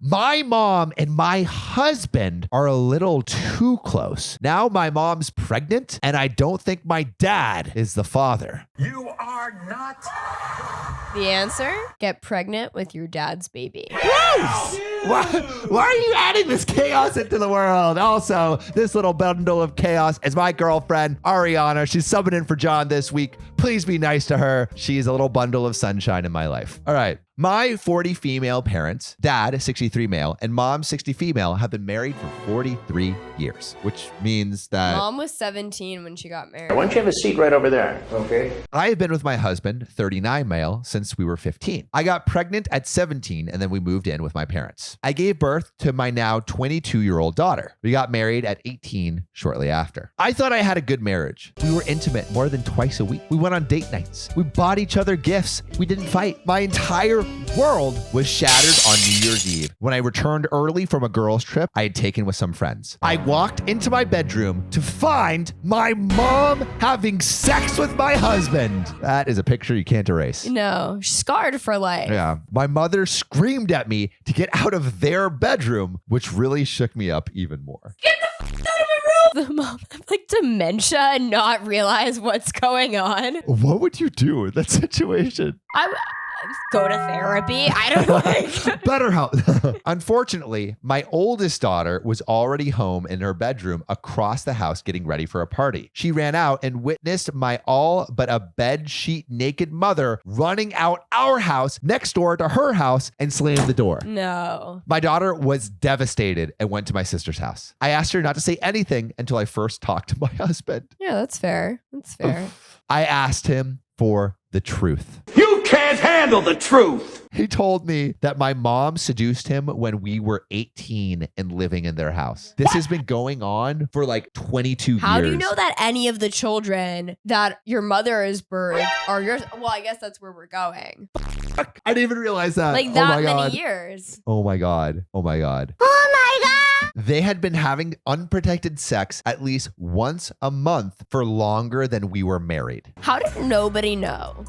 My mom and my husband are a little too close. Now my mom's pregnant, and I don't think my dad is the father. You are not. The answer? Get pregnant with your dad's baby. Gross! Why are you adding this chaos into the world? Also, this little bundle of chaos is my girlfriend, Ariana. She's subbing in for John this week. Please be nice to her. She's a little bundle of sunshine in my life. All right. My 40 female parents, dad, 63 male, and mom, 60 female, have been married for 43 years, which means that Mom was 17 when she got married. Why don't you have a seat right over there? Okay. I have been with my husband, 39 male, since we were 15. I got pregnant at 17 and then we moved in with my parents. I gave birth to my now 22-year-old daughter. We got married at 18 shortly after. I thought I had a good marriage. We were intimate more than twice a week. We went on date nights. We bought each other gifts. We didn't fight. My entire world was shattered on New Year's Eve. When I returned early from a girls' trip I had taken with some friends. I walked into my bedroom to find my mom having sex with my husband. That is a picture you can't erase. No, scarred for life. Yeah. My mother screamed at me to get out of their bedroom, which really shook me up even more. Get the f out of my room! The mom have like dementia and not realize what's going on. What would you do in that situation? Go to therapy. I don't know. BetterHelp. Unfortunately, my oldest daughter was already home in her bedroom across the house getting ready for a party. She ran out and witnessed my all but a bed sheet naked mother running out our house next door to her house and slammed the door. No. My daughter was devastated and went to my sister's house. I asked her not to say anything until I first talked to my husband. Yeah, that's fair. That's fair. I asked him for the truth. You can't handle the truth. He told me that my mom seduced him when we were 18 and living in their house. This has been going on for like 22 years. How do you know that any of the children that your mother has birthed are yours? Well, I guess that's where we're going. I didn't even realize that. Like that many years. Oh my God. Oh my God. Oh my God. They had been having unprotected sex at least once a month for longer than we were married. How did nobody know?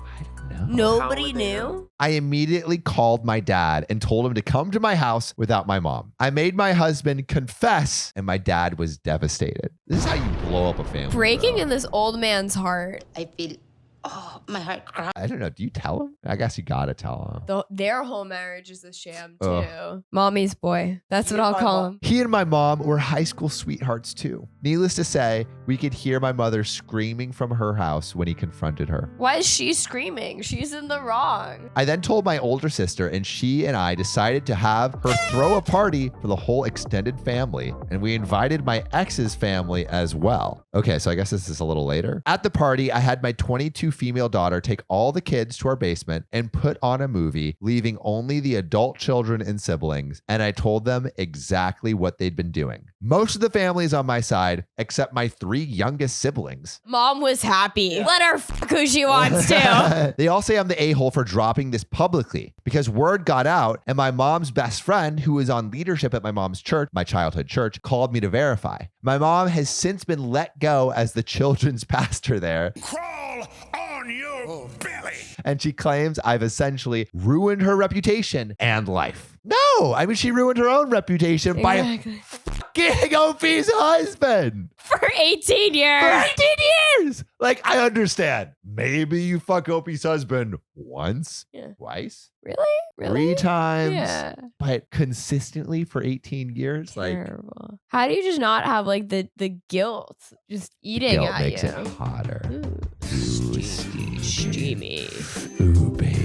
Nobody knew? I immediately called my dad and told him to come to my house without my mom. I made my husband confess, and my dad was devastated. This is how you blow up a family. Breaking in this old man's heart. I feel, my heart cries. I don't know. Do you tell him? I guess you gotta tell him. Their whole marriage is a sham too. Mommy's boy. That's what I'll call him. He and my mom were high school sweethearts too. Needless to say, we could hear my mother screaming from her house when he confronted her. Why is she screaming? She's in the wrong. I then told my older sister, and she and I decided to have her throw a party for the whole extended family, and we invited my ex's family as well. Okay, so I guess this is a little later. At the party, I had my 22 female daughter take all the kids to our basement and put on a movie, leaving only the adult children and siblings, and I told them exactly what they'd been doing. Most of the family is on my side, except my 3 youngest siblings. Mom was happy. Let her fuck who she wants to. They all say I'm the a-hole for dropping this publicly because word got out, and my mom's best friend, who was on leadership at my mom's church, my childhood church, called me to verify. My mom has since been let go as the children's pastor there. Crawl on your belly. And she claims I've essentially ruined her reputation and life. No, I mean, she ruined her own reputation by fucking OP's husband. For 18 years. For 18 years. Like, I understand. Maybe you fuck OP's husband once, twice. Really? 3 times. Yeah. But consistently for 18 years? Terrible. Like, how do you just not have like the guilt just eating guilt at makes you? it hotter. Ooh, steamy. Ooh, baby.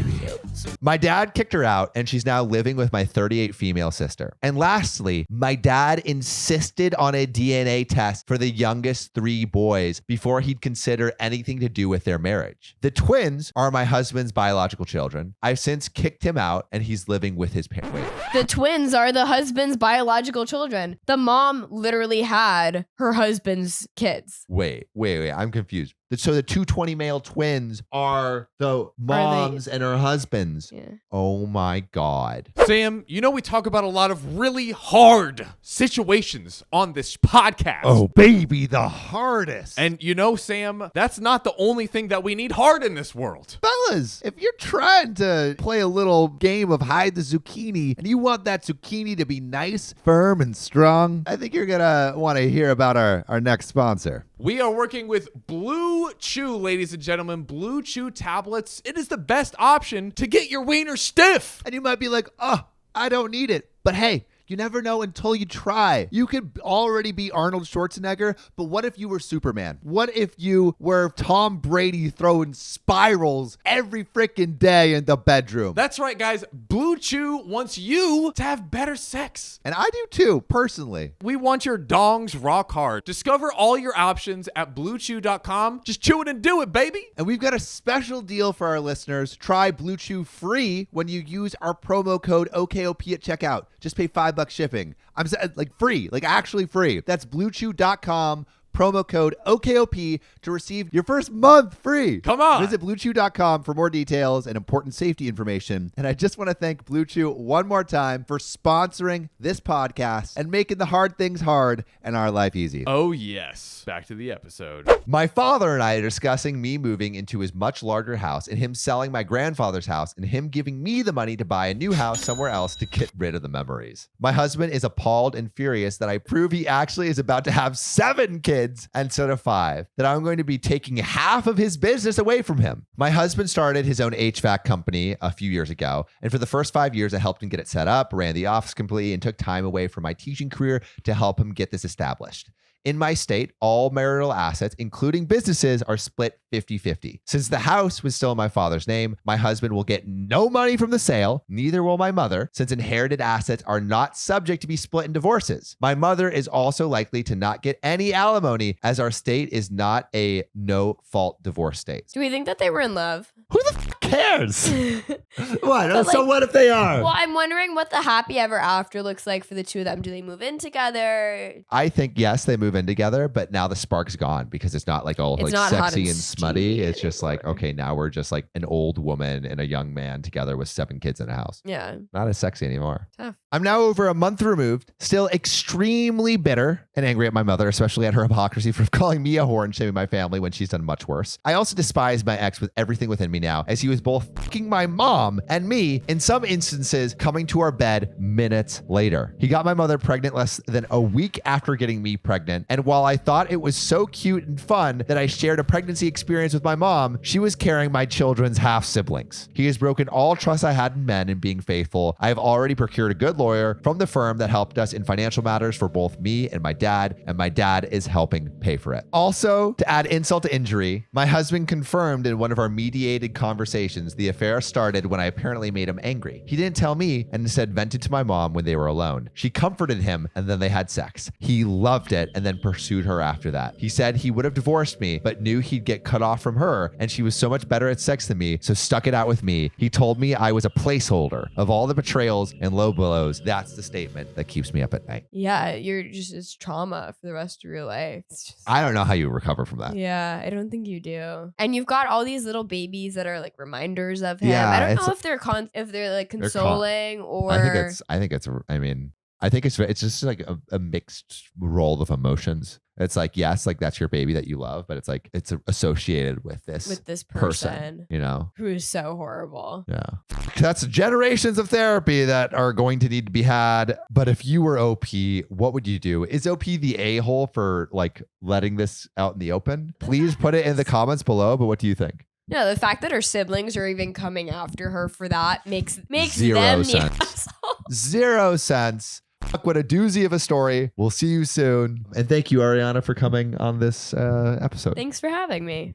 My dad kicked her out, and she's now living with my 38 female sister. And lastly, my dad insisted on a DNA test for the youngest 3 boys before he'd consider anything to do with their marriage. The twins are my husband's biological children. I've since kicked him out, and he's living with his parents. Wait. The twins are the husband's biological children. The mom literally had her husband's kids. Wait. I'm confused. So the 220 male twins are the moms and her husbands. Yeah. Oh my God. Sam, you know we talk about a lot of really hard situations on this podcast. Oh, baby, the hardest. And you know, Sam, that's not the only thing that we need hard in this world. Fellas, if you're trying to play a little game of hide the zucchini and you want that zucchini to be nice, firm, and strong, I think you're going to want to hear about our next sponsor. We are working with Blue Chew, ladies and gentlemen. Blue Chew tablets. It is the best option to get your wiener stiff. And you might be like, oh, I don't need it. But hey, you never know until you try. You could already be Arnold Schwarzenegger, but what if you were Superman? What if you were Tom Brady throwing spirals every freaking day in the bedroom? That's right, guys. Blue Chew wants you to have better sex. And I do too, personally. We want your dongs rock hard. Discover all your options at bluechew.com. Just chew it and do it, baby. And we've got a special deal for our listeners. Try Blue Chew free when you use our promo code OKOP at checkout. Just pay $5 shipping. I'm like free, like actually free. That's bluechew.com. Promo code OKOP to receive your first month free. Come on. Visit bluechew.com for more details and important safety information. And I just want to thank Blue Chew one more time for sponsoring this podcast and making the hard things hard and our life easy. Oh, yes. Back to the episode. My father and I are discussing me moving into his much larger house and him selling my grandfather's house and him giving me the money to buy a new house somewhere else to get rid of the memories. My husband is appalled and furious that I prove he actually is about to have 7 kids instead of 5, that I'm going to be taking half of his business away from him. My husband started his own HVAC company a few years ago, and for the first 5 years, I helped him get it set up, ran the office completely, and took time away from my teaching career to help him get this established. In my state, all marital assets, including businesses, are split 50-50. Since the house was still in my father's name, my husband will get no money from the sale, neither will my mother, since inherited assets are not subject to be split in divorces. My mother is also likely to not get any alimony, as our state is not a no-fault divorce state. Do we think that they were in love? Who the f cares? What? But, So like, what if they are? Well, I'm wondering what the happy ever after looks like for the two of them. Do they move in together? I think, yes, they move in together, but now the spark's gone because it's not like all It's like not hot sexy and and smutty. steamy It's just like, okay, now we're just like an old woman and a young man together with 7 kids in a house. Yeah. Not as sexy anymore. Tough. I'm now over a month removed, still extremely bitter and angry at my mother, especially at her hypocrisy for calling me a whore and shaming my family when she's done much worse. I also despise my ex with everything within me now, as he was both fucking my mom and me, in some instances coming to our bed minutes later. He got my mother pregnant less than a week after getting me pregnant, and while I thought it was so cute and fun that I shared a pregnancy experience with my mom, she was carrying my children's half-siblings. He has broken all trust I had in men and being faithful. I have already procured a good lawyer from the firm that helped us in financial matters for both me and my dad is helping pay for it. Also, to add insult to injury, my husband confirmed in one of our mediated conversations the affair started when I apparently made him angry. He didn't tell me and instead vented to my mom when they were alone. She comforted him and then they had sex. He loved it and then pursued her after that. He said he would have divorced me, but knew he'd get cut off from her, and she was so much better at sex than me, so stuck it out with me. He told me I was a placeholder. Of all the betrayals and low blows, that's the statement that keeps me up at night. Yeah, you're just, it's trauma for the rest of your life. It's just, I don't know how you recover from that. yeah, I don't think you do. And you've got all these little babies that are like reminders of him. Yeah, I don't it's- know if they're like consoling or I think it's just like a mixed role of emotions. It's like, yes, like that's your baby that you love, but it's like it's associated with this person, you know, who is so horrible. yeah. That's generations of therapy that are going to need to be had. But if you were OP, what would you do? Is OP the a-hole for like letting this out in the open? Please put it in the comments below. But what do you think? No, the fact that her siblings are even coming after her for that makes Zero them the sense. asshole. 0 cents. Fuck, what a doozy of a story. We'll see you soon. And thank you, Ariana, for coming on this episode. Thanks for having me.